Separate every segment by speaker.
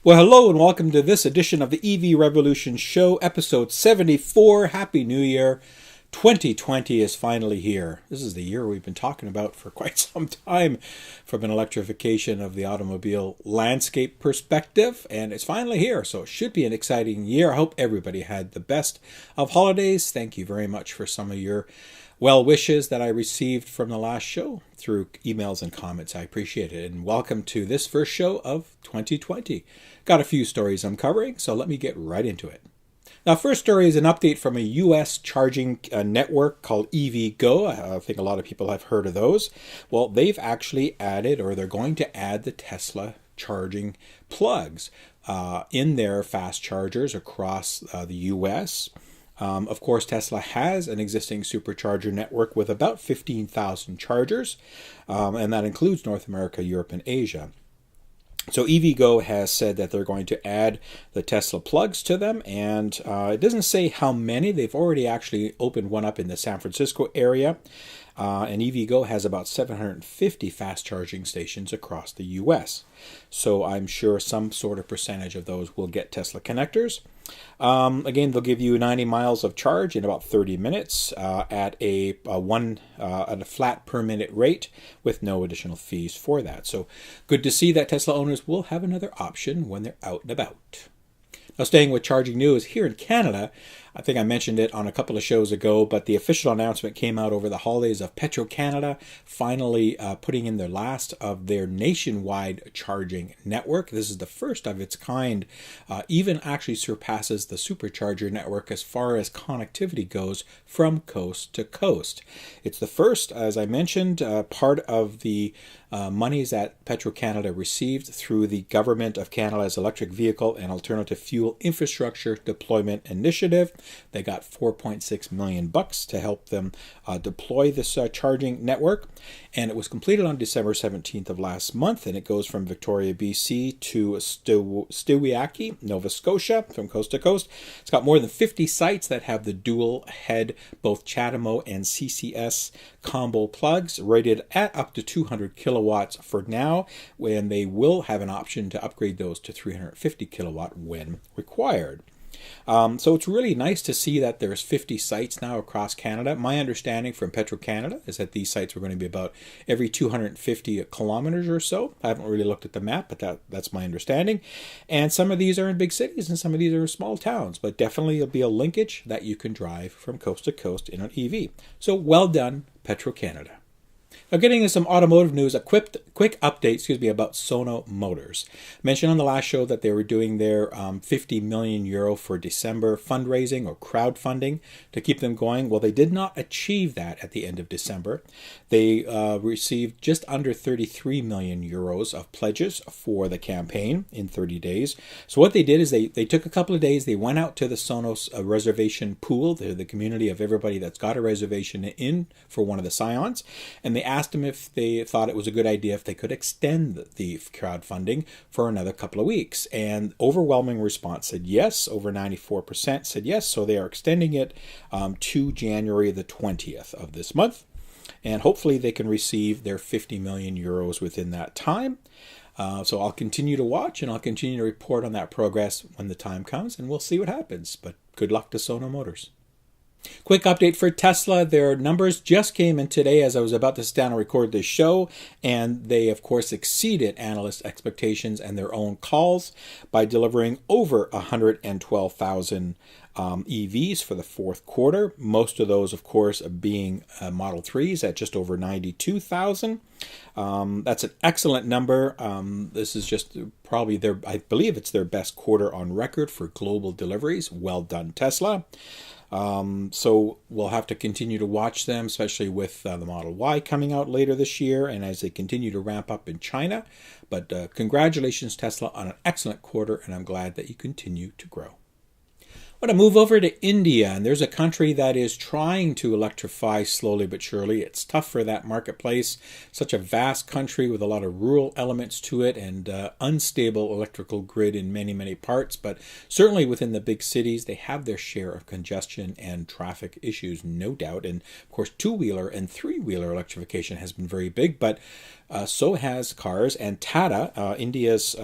Speaker 1: Well, hello and welcome to this edition of the EV Revolution Show, episode 74. Happy New Year. 2020 is finally here. This is the year we've been talking about for quite some time from an electrification of the automobile landscape perspective, and it's finally here, so it should be an exciting year. I hope everybody had the best of holidays. Thank you very much for some of your well wishes that I received from the last show through emails and comments. I appreciate it. And welcome to this first show of 2020. Got a few stories I'm covering, so let me get right into it. Now, first story is an update from a U.S. charging network called EVGO. I think a lot of people have heard of those. Well, they've actually added, or they're going to add, the Tesla charging plugs in their fast chargers across the U.S. Of course, Tesla has an existing supercharger network with about 15,000 chargers, and that includes North America, Europe, and Asia. So EVGO has said that they're going to add the Tesla plugs to them, and it doesn't say how many. They've already actually opened one up in the San Francisco area, and EVGO has about 750 fast charging stations across the U.S. So I'm sure some sort of percentage of those will get Tesla connectors. Again, they'll give you 90 miles of charge in about 30 minutes at a flat per minute rate with no additional fees for that. So good to see that Tesla owners will have another option when they're out and about. Now, staying with charging news, here in Canada, I think I mentioned it on a couple of shows ago, but the official announcement came out over the holidays of Petro Canada finally putting in their last of their nationwide charging network. This is the first of its kind, even actually surpasses the supercharger network as far as connectivity goes from coast to coast. It's the first, as I mentioned, part of the monies that Petro Canada received through the Government of Canada's Electric Vehicle and Alternative Fuel Infrastructure Deployment Initiative. They got $4.6 million to help them deploy this charging network, and it was completed on December 17th of last month, and it goes from Victoria, BC to Stewiacke, Nova Scotia, from coast to coast. It's got more than 50 sites that have the dual head, both CHAdeMO and CCS combo plugs, rated at up to 200 kilowatts for now, when they will have an option to upgrade those to 350 kilowatt when required. So it's really nice to see that there's 50 sites now across Canada. My understanding from Petro Canada is that these sites are going to be about every 250 kilometers or so. I haven't really looked at the map, but that's my understanding. And some of these are in big cities and some of these are in small towns, but definitely it'll be a linkage that you can drive from coast to coast in an EV. So well done, Petro Canada. Now, getting into some automotive news, a quick update, about Sono Motors. Mentioned on the last show that they were doing their 50 million euro for December fundraising or crowdfunding to keep them going. Well, they did not achieve that at the end of December. They received just under 33 million euros of pledges for the campaign in 30 days. So what they did is they took a couple of days. They went out to the Sonos reservation pool, the community of everybody that's got a reservation in for one of the Scions, and they asked them if they thought it was a good idea if they could extend the crowdfunding for another couple of weeks. And overwhelming response said yes. Over 94% said yes. So they are extending it to January the 20th of this month. And hopefully they can receive their 50 million euros within that time. So I'll continue to watch and I'll continue to report on that progress when the time comes, and we'll see what happens. But good luck to Sono Motors. Quick update for Tesla. Their numbers just came in today as I was about to sit down and record this show, and they, of course, exceeded analyst expectations and their own calls by delivering over 112,000 EVs for the fourth quarter. Most of those, of course, being Model 3s at just over 92,000. That's an excellent number. This is just probably I believe it's their best quarter on record for global deliveries. Well done, Tesla. So we'll have to continue to watch them, especially with the Model Y coming out later this year and as they continue to ramp up in China. But congratulations, Tesla, on an excellent quarter, and I'm glad that you continue to grow. I want to move over to India, and there's a country that is trying to electrify slowly but surely. It's tough for that marketplace. Such a vast country with a lot of rural elements to it and unstable electrical grid in many, many parts. But certainly within the big cities, they have their share of congestion and traffic issues, no doubt. And of course, two-wheeler and three-wheeler electrification has been very big. But So has cars, and Tata, India's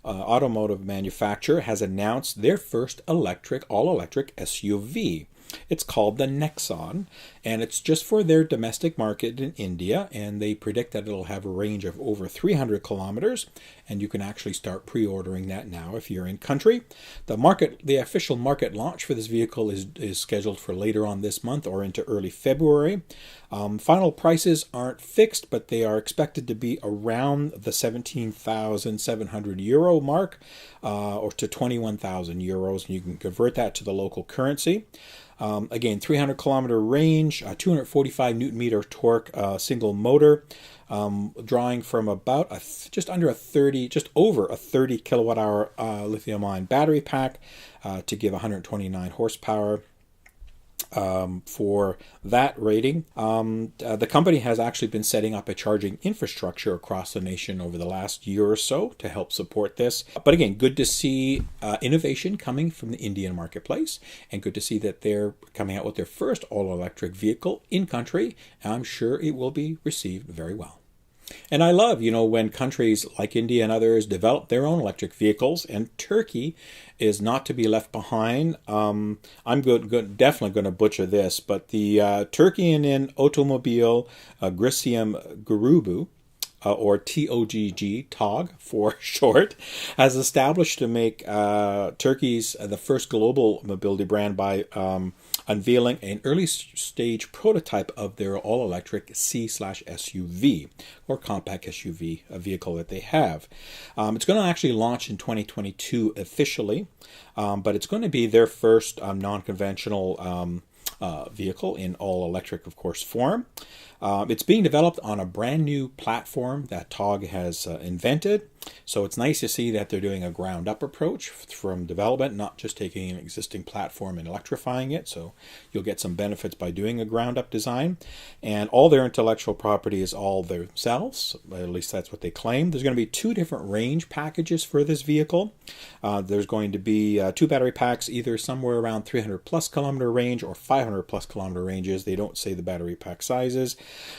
Speaker 1: automotive manufacturer, has announced their first all-electric SUV. It's called the Nexon, and it's just for their domestic market in India, and they predict that it'll have a range of over 300 kilometers, and you can actually start pre-ordering that now if you're in country. The official market launch for this vehicle is scheduled for later on this month or into early February. Final prices aren't fixed, but they are expected to be around the 17,700 euro mark, or to 21,000 euros, and you can convert that to the local currency. Again, 300 kilometer range, 245 newton meter torque, single motor, drawing from about just over a 30 kilowatt hour lithium ion battery pack to give 129 horsepower. For that rating. The company has actually been setting up a charging infrastructure across the nation over the last year or so to help support this. But again, good to see innovation coming from the Indian marketplace, and good to see that they're coming out with their first all-electric vehicle in country. I'm sure it will be received very well. And I love, when countries like India and others develop their own electric vehicles, and Turkey is not to be left behind. I'm definitely going to butcher this, but the Turkian Otomobil Grisium Grubu, or TOGG for short, has established to make Turkey's the first global mobility brand by unveiling an early stage prototype of their all-electric C/SUV, or compact SUV, a vehicle that they have. It's going to actually launch in 2022 officially, but it's going to be their first non-conventional vehicle in all-electric, of course, form. It's being developed on a brand new platform that TOGG has invented. So it's nice to see that they're doing a ground-up approach from development, not just taking an existing platform and electrifying it. So you'll get some benefits by doing a ground-up design. And all their intellectual property is all themselves. At least that's what they claim. There's going to be 2 different range packages for this vehicle. There's going to be 2 battery packs, either somewhere around 300 plus kilometer range or 500 plus kilometer ranges. They don't say the battery pack sizes.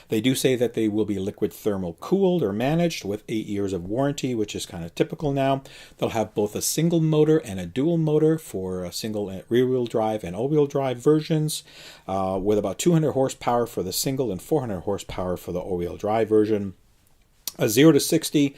Speaker 1: They do say that they will be liquid thermal cooled or managed with 8 years of warranty, which is kind of typical now. They'll have both a single motor and a dual motor for a single rear-wheel drive and all-wheel drive versions, with about 200 horsepower for the single and 400 horsepower for the all-wheel drive version. 0 to 60,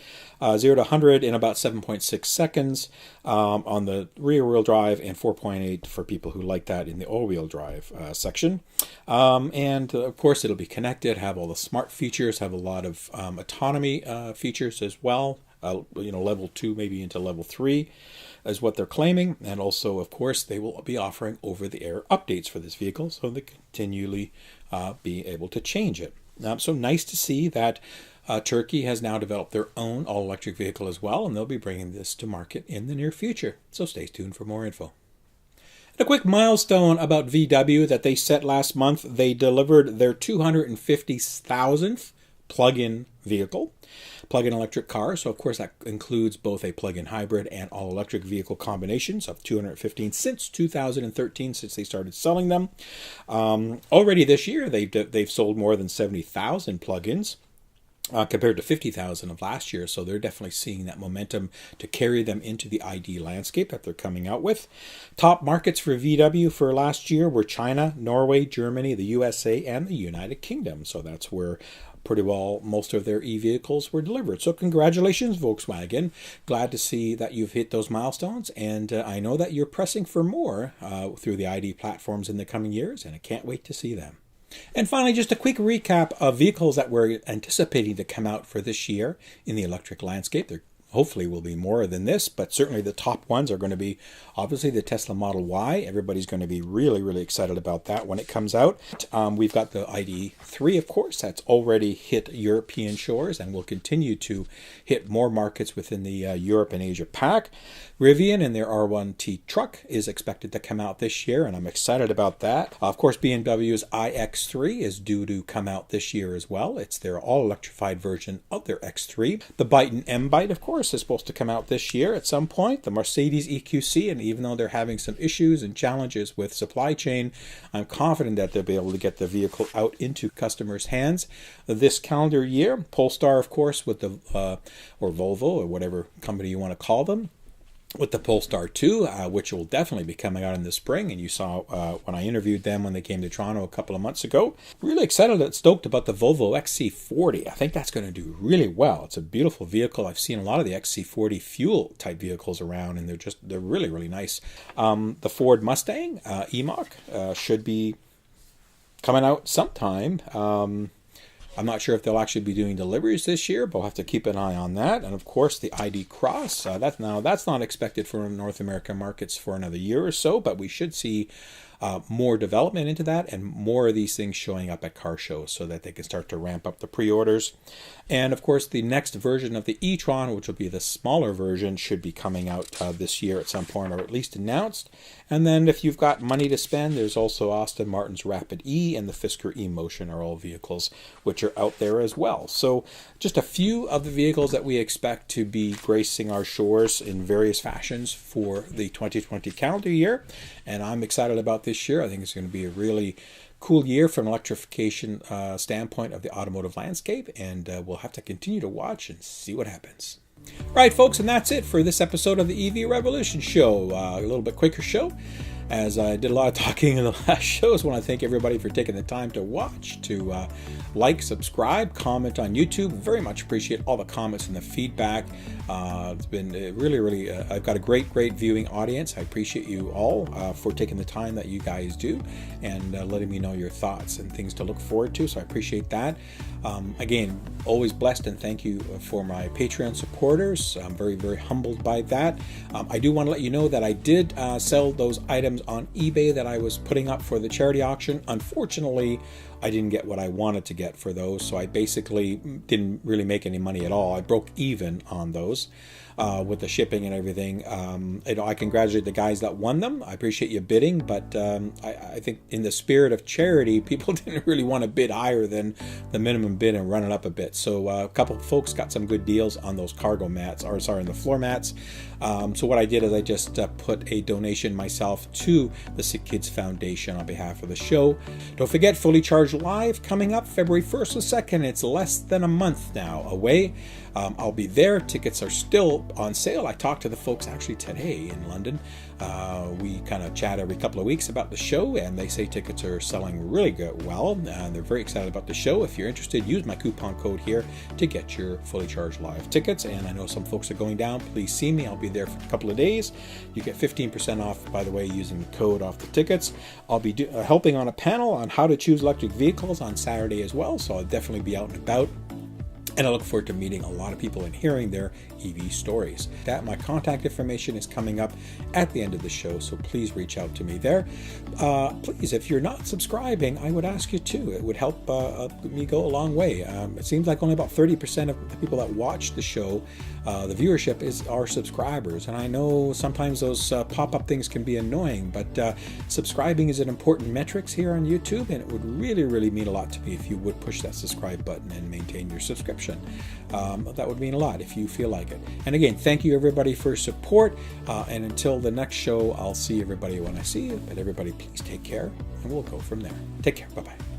Speaker 1: 0 to 100 in about 7.6 seconds on the rear-wheel drive, and 4.8 for people who like that in the all-wheel drive section. And of course, it'll be connected, have all the smart features, have a lot of autonomy features as well. Level 2, maybe into level 3 is what they're claiming. And also, of course, they will be offering over-the-air updates for this vehicle, so they continually be able to change it. So nice to see that Turkey has now developed their own all-electric vehicle as well, and they'll be bringing this to market in the near future. So stay tuned for more info. A quick milestone about VW that they set last month. They delivered their 250,000th plug-in vehicle, plug-in electric car. So, of course, that includes both a plug-in hybrid and all-electric vehicle combinations of 215 since 2013, since they started selling them. Already this year, they've sold more than 70,000 plug-ins. Compared to 50,000 of last year. So they're definitely seeing that momentum to carry them into the ID landscape that they're coming out with. Top markets for VW for last year were China, Norway, Germany, the USA, and the United Kingdom. So that's where pretty well most of their e-vehicles were delivered. So congratulations, Volkswagen. Glad to see that you've hit those milestones. And I know that you're pressing for more through the ID platforms in the coming years, and I can't wait to see them. And finally, just a quick recap of vehicles that we're anticipating to come out for this year in the electric landscape. There hopefully will be more than this, but certainly the top ones are going to be obviously the Tesla Model Y. Everybody's going to be really, really excited about that when it comes out. We've got the ID.3, of course, that's already hit European shores and will continue to hit more markets within the Europe and Asia Pac. Rivian and their R1T truck is expected to come out this year, and I'm excited about that. Of course, BMW's iX3 is due to come out this year as well. It's their all-electrified version of their X3. The Byton M-Byte, of course, course, is supposed to come out this year at some point, the Mercedes EQC, and even though they're having some issues and challenges with supply chain, I'm confident that they'll be able to get the vehicle out into customers' hands this calendar year. Polestar, of course, with the, or Volvo, or whatever company you want to call them, with the Polestar 2, which will definitely be coming out in the spring. And you saw when I interviewed them when they came to Toronto a couple of months ago. Really excited and stoked about the Volvo XC40. I think that's going to do really well. It's a beautiful vehicle. I've seen a lot of the XC40 fuel type vehicles around, and they're really, really nice. The Ford Mustang E-Mach should be coming out sometime. I'm not sure if they'll actually be doing deliveries this year, but we'll have to keep an eye on that. And of course, the ID Cross, that's not expected for North American markets for another year or so, but we should see more development into that and more of these things showing up at car shows so that they can start to ramp up the pre-orders. And of course, the next version of the e-tron, which will be the smaller version, should be coming out this year at some point, or at least announced. And then if you've got money to spend, there's also Aston Martin's Rapid E and the Fisker E-Motion are all vehicles which are out there as well. So just a few of the vehicles that we expect to be gracing our shores in various fashions for the 2020 calendar year. And I'm excited about this year. I think it's going to be a really cool year from an electrification standpoint of the automotive landscape, and we'll have to continue to watch and see what happens. All right, folks, and that's it for this episode of the EV Revolution Show. A little bit quicker show, as I did a lot of talking in the last shows. I want to thank everybody for taking the time to watch, to like, subscribe, comment on YouTube. Very much appreciate all the comments and the feedback. It's been really, I've got a great viewing audience. I appreciate you all for taking the time that you guys do and letting me know your thoughts and things to look forward to. So I appreciate that. Again, always blessed, and thank you for my Patreon supporters. I'm very humbled by that. I do want to let you know that I did sell those items on eBay that I was putting up for the charity auction. Unfortunately, I didn't get what I wanted to get for those, so I basically didn't really make any money at all. I broke even on those with the shipping and everything. I congratulate the guys that won them. I appreciate you bidding, but I think in the spirit of charity, people didn't really want to bid higher than the minimum bid and run it up a bit. So a couple of folks got some good deals on those cargo mats, or sorry, on the floor mats. So what I did is I just put a donation myself to the Sick Kids Foundation on behalf of the show. Don't forget, Fully Charged Live coming up February 1st or 2nd. It's less than a month now away. I'll be there. Tickets are still on sale. I talked to the folks actually today in London. We kind of chat every couple of weeks about the show, and they say tickets are selling really good. Well, they're very excited about the show. If you're interested, use my coupon code here to get your Fully Charged Live tickets. And I know some folks are going down. Please see me. I'll be there for a couple of days. You get 15% off, by the way, using the code off the tickets. I'll be helping on a panel on how to choose electric vehicles on Saturday as well, so I'll definitely be out and about. And I look forward to meeting a lot of people and hearing their EV stories. My contact information is coming up at the end of the show, so please reach out to me there. Please, if you're not subscribing, I would ask you to. It would help me go a long way. It seems like only about 30% of the people that watch the show, the viewership, are subscribers. And I know sometimes those pop-up things can be annoying, but subscribing is an important metrics here on YouTube, and it would really mean a lot to me if you would push that subscribe button and maintain your subscription. That would mean a lot if you feel like it. And again, thank you everybody for support. And until the next show, I'll see everybody when I see you. But everybody, please take care, and we'll go from there. Take care. Bye-bye.